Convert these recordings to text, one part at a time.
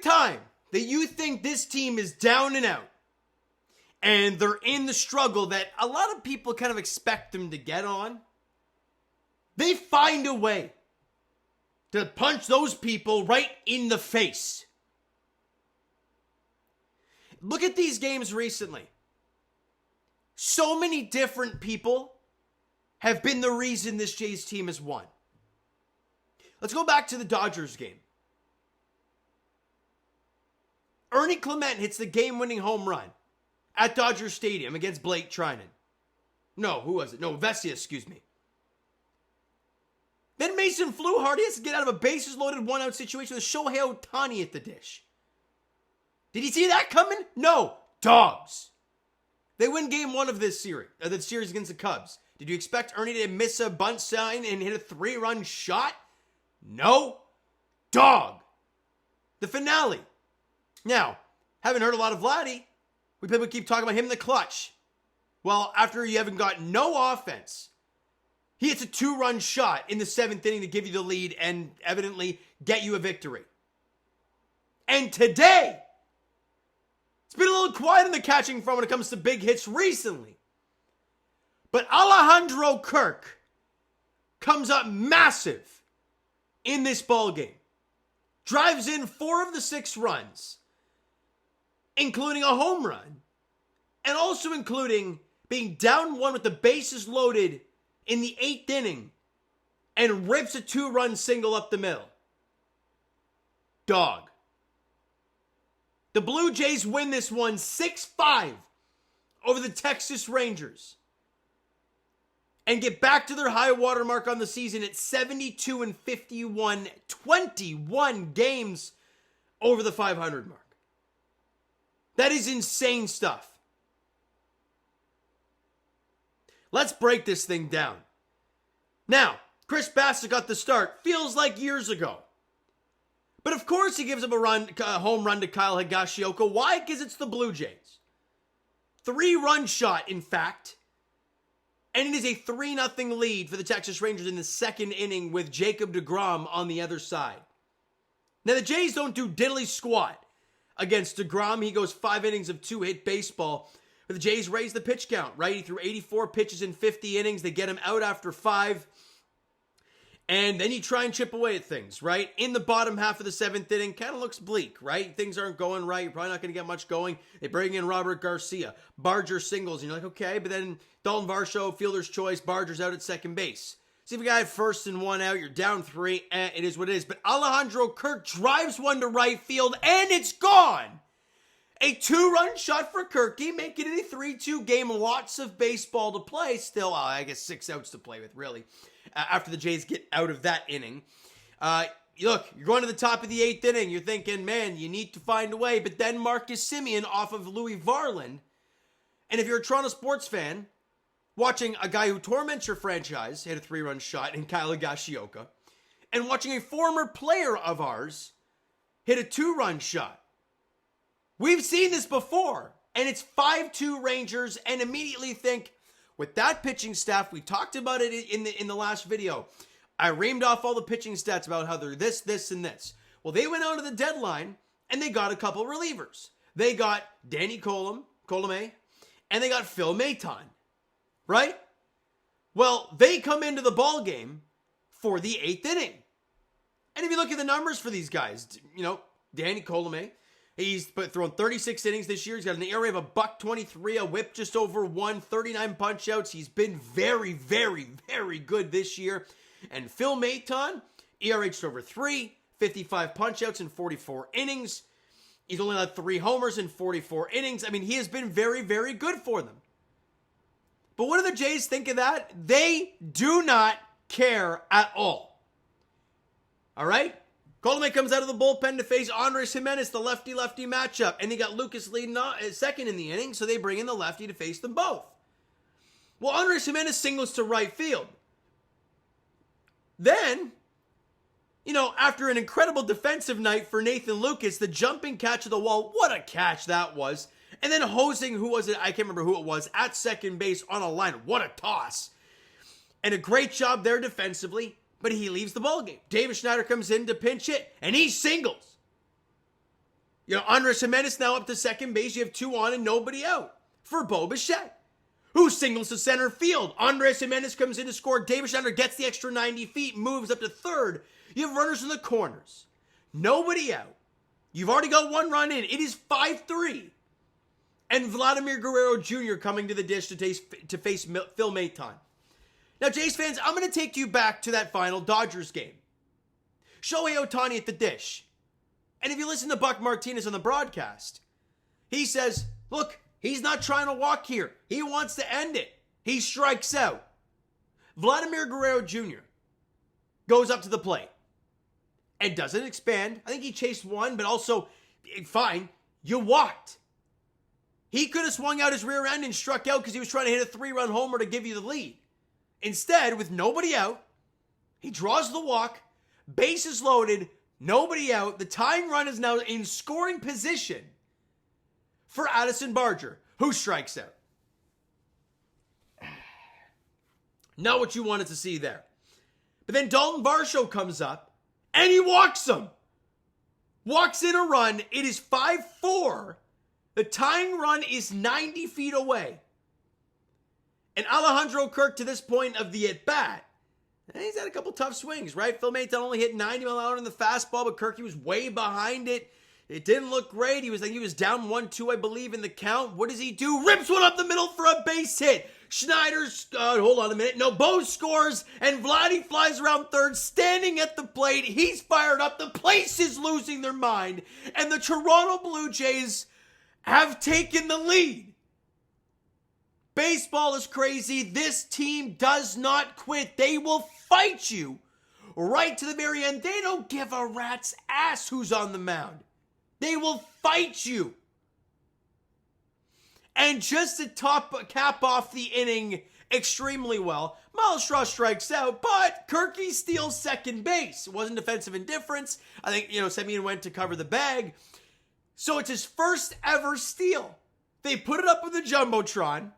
time that you think this team is down and out, and they're in the struggle that a lot of people kind of expect them to get on, they find a way to punch those people right in the face. Look at these games recently. So many different people have been the reason this Jays team has won. Let's go back to the Dodgers game. Ernie Clement hits the game-winning home run at Dodger Stadium against Blake Trinan. No, who was it? No, Vesia, excuse me. Then Mason Fluharty has to get out of a bases-loaded one-out situation with Shohei Ohtani at the dish. Did you see that coming? No. Dogs. They win game one of this series, the series against the Cubs. Did you expect Ernie to miss a bunt sign and hit a 3-run shot? No. Dog. The finale. Now, haven't heard a lot of Vladdy. We keep talking about him in the clutch. Well, after you haven't got no offense, he hits a 2-run shot in the 7th inning to give you the lead and evidently get you a victory. And today, it's been a little quiet in the catching front when it comes to big hits recently. But Alejandro Kirk comes up massive in this ballgame. Drives in 4 of the 6 runs, including a home run, and also including being down 1 with the bases loaded in the 8th inning and rips a 2-run single up the middle. Dog. The Blue Jays win this one 6-5 over the Texas Rangers and get back to their high water mark on the season at 72-51, 21 games over the 500 mark. That is insane stuff. Let's break this thing down. Now, Chris Bassitt got the start. Feels like years ago. But of course he gives up a home run to Kyle Higashioka. Why? Because it's the Blue Jays. 3-run shot, in fact. And it is a 3-0 lead for the Texas Rangers in the 2nd inning with Jacob deGrom on the other side. Now the Jays don't do diddly squat against deGrom. He goes 5 innings of 2-hit baseball. But the Jays raise the pitch count, right? He threw 84 pitches in 50 innings. They get him out after 5. And then you try and chip away at things, right? In the bottom half of the 7th inning, kind of looks bleak, right? Things aren't going right. You're probably not going to get much going. They bring in Robert Garcia. Barger singles. And you're like, okay. But then Dalton Varsho, fielder's choice. Barger's out at second base. See if you got first and 1 out. You're down 3. It is what it is. But Alejandro Kirk drives one to right field, and it's gone. A 2-run shot for Kirky, making it a 3-2 game. Lots of baseball to play. Still, I guess 6 outs to play with, really. After the Jays get out of that inning. Look, you're going to the top of the 8th inning. You're thinking, man, you need to find a way. But then Marcus Semien off of Louis Varland. And if you're a Toronto sports fan, watching a guy who torments your franchise hit a 3-run shot in Kyle Higashioka, and watching a former player of ours hit a 2-run shot. We've seen this before, and it's 5-2 Rangers, and immediately think, with that pitching staff, we talked about it in the last video. I reamed off all the pitching stats about how they're this, this, and this. Well, they went out to the deadline, and they got a couple relievers. They got Danny Colome, and they got Phil Maton, right? Well, they come into the ball game for the 8th inning. And if you look at the numbers for these guys, Danny Colome, he's thrown 36 innings this year. He's got an ERA of $1.23, a whip just over 1, 39 punch outs. He's been very, very, very good this year. And Phil Maton, ERA just over 3, 55 punch outs in 44 innings. He's only had 3 homers in 44 innings. I mean, he has been very, very good for them. But what do the Jays think of that? They do not care at all. All right? Colome comes out of the bullpen to face Andres Jimenez, the lefty-lefty matchup. And they got Lucas leading second in the inning, so they bring in the lefty to face them both. Well, Andres Jimenez singles to right field. Then, after an incredible defensive night for Nathan Lucas, the jumping catch of the wall, what a catch that was. And then hosing, who was it? I can't remember who it was, at second base on a line. What a toss. And a great job there defensively. But he leaves the ballgame. David Schneider comes in to pinch hit, and he singles. Andres Gimenez now up to second base. You have 2 on and nobody out for Bo Bichette, who singles to center field. Andres Gimenez comes in to score. David Schneider gets the extra 90 feet, moves up to third. You have runners in the corners. Nobody out. You've already got 1 run in. It is 5-3. And Vladimir Guerrero Jr. coming to the dish to face Phil Maton. Now, Jays fans, I'm going to take you back to that final Dodgers game. Shohei Ohtani at the dish. And if you listen to Buck Martinez on the broadcast, he says, look, he's not trying to walk here. He wants to end it. He strikes out. Vladimir Guerrero Jr. goes up to the plate and doesn't expand. I think he chased 1, but also, fine, you walked. He could have swung out his rear end and struck out because he was trying to hit a 3-run homer to give you the lead. Instead, with nobody out, he draws the walk, bases loaded, nobody out. The tying run is now in scoring position for Addison Barger, who strikes out. Not what you wanted to see there. But then Dalton Varsho comes up, and he walks him. Walks in a run. It is 5-4. The tying run is 90 feet away. And Alejandro Kirk, to this point of the at-bat, he's had a couple tough swings, right? Phil Maton only hit 90 mile an hour in the fastball, but Kirky was way behind it. It didn't look great. He was down 1-2, I believe, in the count. What does he do? Rips one up the middle for a base hit. Schneider's, hold on a minute. No, Bo scores, and Vladdy flies around third, standing at the plate. He's fired up. The place is losing their mind. And the Toronto Blue Jays have taken the lead. Baseball is crazy. This team does not quit. They will fight you right to the very end. They don't give a rat's ass who's on the mound. They will fight you. And just to cap off the inning extremely well, Miles Straw strikes out, but Kirky steals second base. It wasn't defensive indifference. I think, Semien went to cover the bag. So it's his first ever steal. They put it up with the Jumbotron,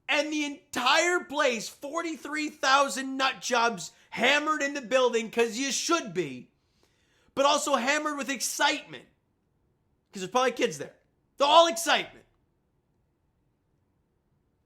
and the entire place, 43,000 nut jobs hammered in the building, because you should be, but also hammered with excitement, because there's probably kids there. They're all excitement.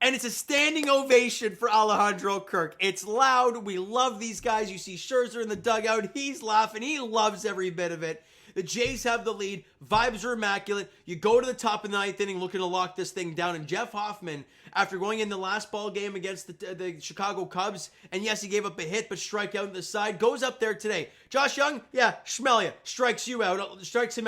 And it's a standing ovation for Alejandro Kirk. It's loud. We love these guys. You see Scherzer in the dugout. He's laughing. He loves every bit of it. The Jays have the lead. Vibes are immaculate. You go to the top of the 9th inning looking to lock this thing down. And Jeff Hoffman, after going in the last ball game against the Chicago Cubs, and yes, he gave up a hit, but strike out on the side, goes up there today. Josh Young, yeah, schmell ya. Strikes him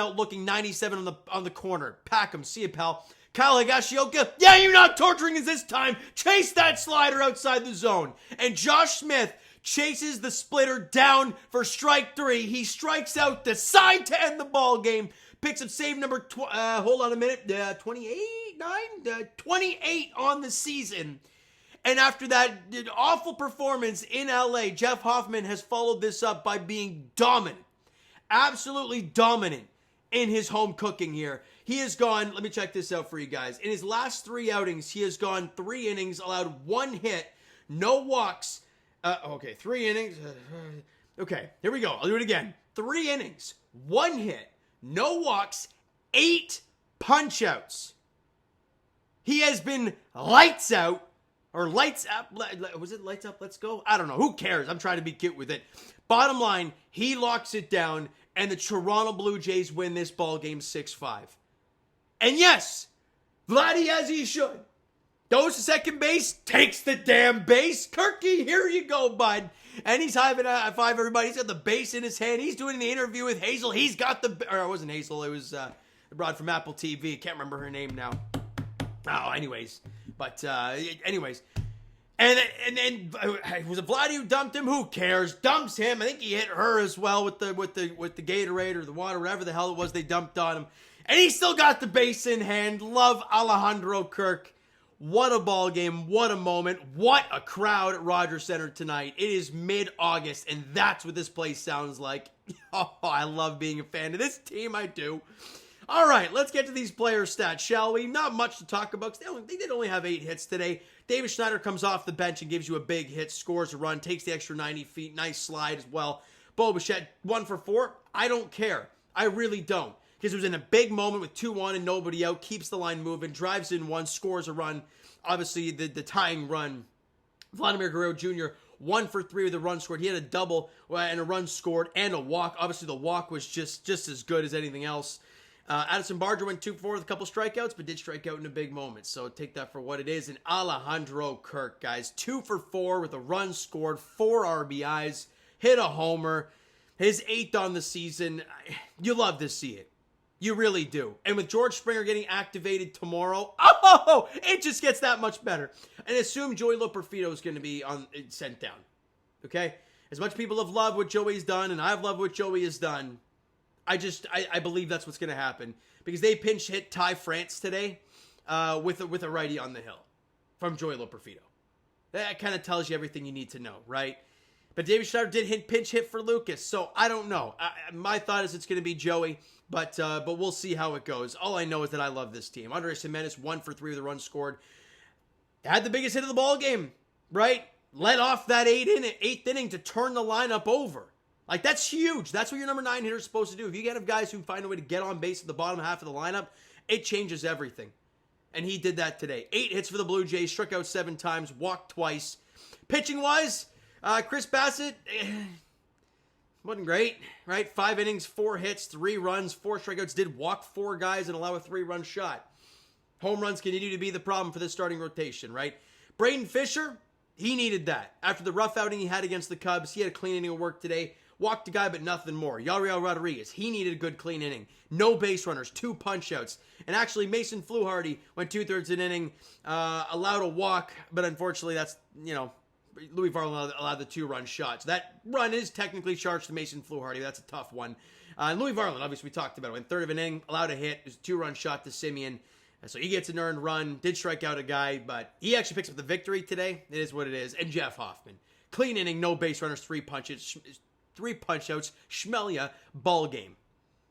out looking 97 on the corner. Pack him. See ya, pal. Kyle Higashioka, yeah, you're not torturing us this time. Chase that slider outside the zone. And Josh Smith chases the splitter down for strike 3. He strikes out the side to end the ball game. Picks up save number, 28 on the season. And after that awful performance in LA, Jeff Hoffman has followed this up by being dominant. Absolutely dominant in his home cooking here. He has gone, let me check this out for you guys. In his last 3 outings, he has gone 3 innings, allowed 1 hit, no walks. 3 innings. Okay, here we go. I'll do it again. 3 innings, 1 hit, no walks, 8 punch-outs. He has been lights out, or lights up. Was it lights up, let's go? I don't know. Who cares? I'm trying to be cute with it. Bottom line, he locks it down, and the Toronto Blue Jays win this ball game 6-5. And yes, Vladdy, as he should, goes to second base, takes the damn base. Kirky, here you go, bud. And he's high five everybody. He's got the base in his hand. He's doing the interview with Hazel. He's got or it wasn't Hazel. It was the broad from Apple TV. Can't remember her name now. Oh, anyways. But, anyways. And was it Vladdy who dumped him? Who cares? Dumps him. I think he hit her as well with the Gatorade or the water, whatever the hell it was they dumped on him. And he still got the base in hand. Love Alejandro Kirk. What a ball game. What a moment. What a crowd at Rogers Center tonight. It is mid-August, and that's what this place sounds like. Oh, I love being a fan of this team. I do. All right, let's get to these player stats, shall we? Not much to talk about, because they did only have 8 hits today. David Schneider comes off the bench and gives you a big hit, scores a run, takes the extra 90 feet. Nice slide as well. Bo Bichette, 1 for 4. I don't care. I really don't. because it was in a big moment with 2-1 and nobody out, keeps the line moving, drives in one, scores a run. Obviously, the tying run, Vladimir Guerrero Jr., 1 for 3 with a run scored. He had a double and a run scored and a walk. Obviously, the walk was just as good as anything else. Addison Barger went 2 for 4 with a couple strikeouts, but did strike out in a big moment. So take that for what it is. And Alejandro Kirk, guys, 2 for 4 with a run scored, 4 RBIs, hit a homer, his 8th on the season. You love to see it. You really do. And with George Springer getting activated tomorrow, it just gets that much better. And assume Joey Loperfido is going to be sent down. Okay? As much people have loved what Joey's done, and I've loved what Joey has done, I believe that's what's going to happen. Because they pinch hit Ty France today with a righty on the hill from Joey Loperfido. That kind of tells you everything you need to know, right? But David Schneider did pinch hit for Lucas, so I don't know. My thought is it's going to be Joey, but we'll see how it goes. All I know is that I love this team. Andres Gimenez, 1 for 3 with a run scored. Had the biggest hit of the ball game, right? Led off that 8th inning to turn the lineup over. Like, that's huge. That's what your number 9 hitter is supposed to do. If you have guys who find a way to get on base at the bottom half of the lineup, it changes everything. And he did that today. 8 hits for the Blue Jays, struck out 7 times, walked twice. Pitching-wise, Chris Bassitt wasn't great, right? 5 innings, 4 hits, 3 runs, 4 strikeouts, did walk 4 guys and allow a 3-run shot. Home runs continue to be the problem for this starting rotation, right? Braden Fisher, he needed that. After the rough outing he had against the Cubs, he had a clean inning of work today. Walked a guy, but nothing more. Yariel Rodriguez, he needed a good clean inning. No base runners, 2 punch-outs. And actually, Mason Fluharty went 2/3 an inning, allowed a walk, but unfortunately that's, Louis Varland allowed the 2-run shot. So that run is technically charged to Mason Fluharty. That's a tough one. And Louis Varland, obviously we talked about it. Went 1/3 of an inning, allowed a hit. It was a 2-run shot to Simeon. So he gets an earned run. Did strike out a guy, but he actually picks up the victory today. It is what it is. And Jeff Hoffman. Clean inning, no base runners, 3 punch-outs. Schmelia, ball game.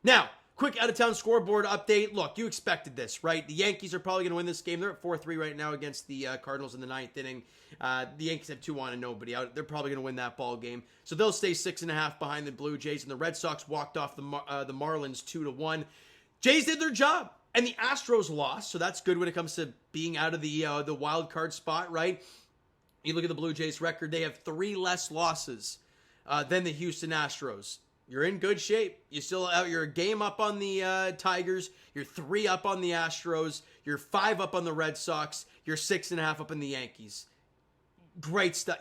Now, quick out-of-town scoreboard update. Look, you expected this, right? The Yankees are probably going to win this game. They're at 4-3 right now against the Cardinals in the 9th inning. The Yankees have 2 on and nobody out. They're probably going to win that ball game. So they'll stay 6.5 behind the Blue Jays. And the Red Sox walked off the Marlins 2-1. Jays did their job. And the Astros lost. So that's good when it comes to being out of the wild card spot, right? You look at the Blue Jays record. They have 3 less losses than the Houston Astros. You're in good shape. You're a game up on the Tigers. You're 3 up on the Astros. You're 5 up on the Red Sox. You're 6.5 up on the Yankees. Great stuff.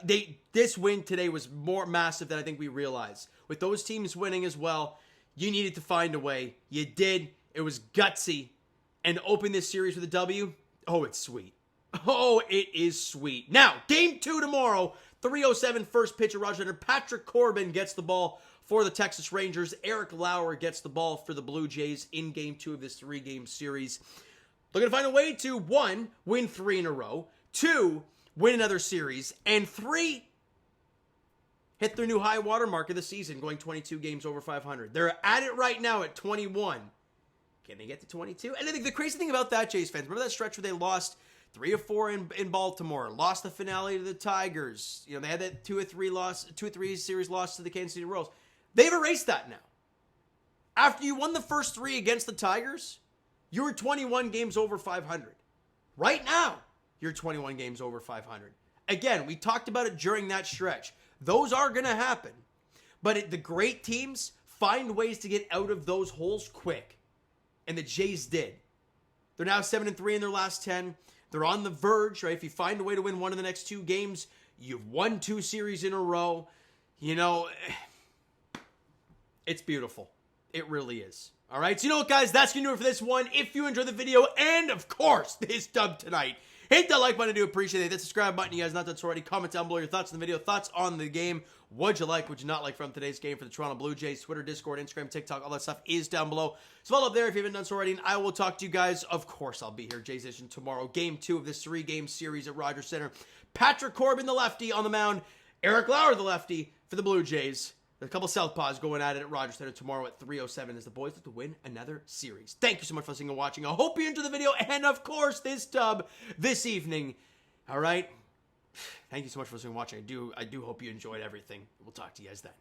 This win today was more massive than I think we realized. With those teams winning as well, you needed to find a way. You did. It was gutsy. And open this series with a W. Oh, it's sweet. Oh, it is sweet. Now, game 2 tomorrow. 3:07 first pitch at Rogers Center. Patrick Corbin gets the ball for the Texas Rangers. Eric Lauer gets the ball for the Blue Jays in game 2 of this 3-game series. Looking to find a way to, 1, win 3 in a row. 2, win another series. And 3, hit their new high water mark of the season, going 22 games over 500. They're at it right now at 21. Can they get to 22? And I think the crazy thing about that, Jays fans, remember that stretch where they lost 3 or 4 in Baltimore, lost the finale to the Tigers. They had that 2 or 3 series loss to the Kansas City Royals. They've erased that now. After you won the first 3 against the Tigers, you were 21 games over 500. Right now, you're 21 games over 500. Again, we talked about it during that stretch. Those are going to happen. But the great teams find ways to get out of those holes quick. And the Jays did. They're now 7-3 in their last 10. They're on the verge, right? If you find a way to win one of the next 2 games, you've won 2 series in a row. It's beautiful. It really is. All right, so what, guys? That's going to do it for this one. If you enjoyed the video and, of course, this dub tonight, hit that like button. I do appreciate it. That subscribe button, you guys not done so already. Comment down below your thoughts on the video, thoughts on the game. What'd you like, what'd you not like from today's game for the Toronto Blue Jays? Twitter, Discord, Instagram, TikTok, all that stuff is down below. So follow up there if you haven't done so already, and I will talk to you guys. Of course, I'll be here, Jays Nation, tomorrow. Game 2 of this 3-game series at Rogers Center. Patrick Corbin, the lefty, on the mound. Eric Lauer, the lefty, for the Blue Jays. There's a couple Southpaws going at it at Rogers Center tomorrow at 3:07 as the boys look to win another series. Thank you so much for listening and watching. I hope you enjoyed the video and, of course, this dub this evening. All right? Thank you so much for listening and watching. I do hope you enjoyed everything. We'll talk to you guys then.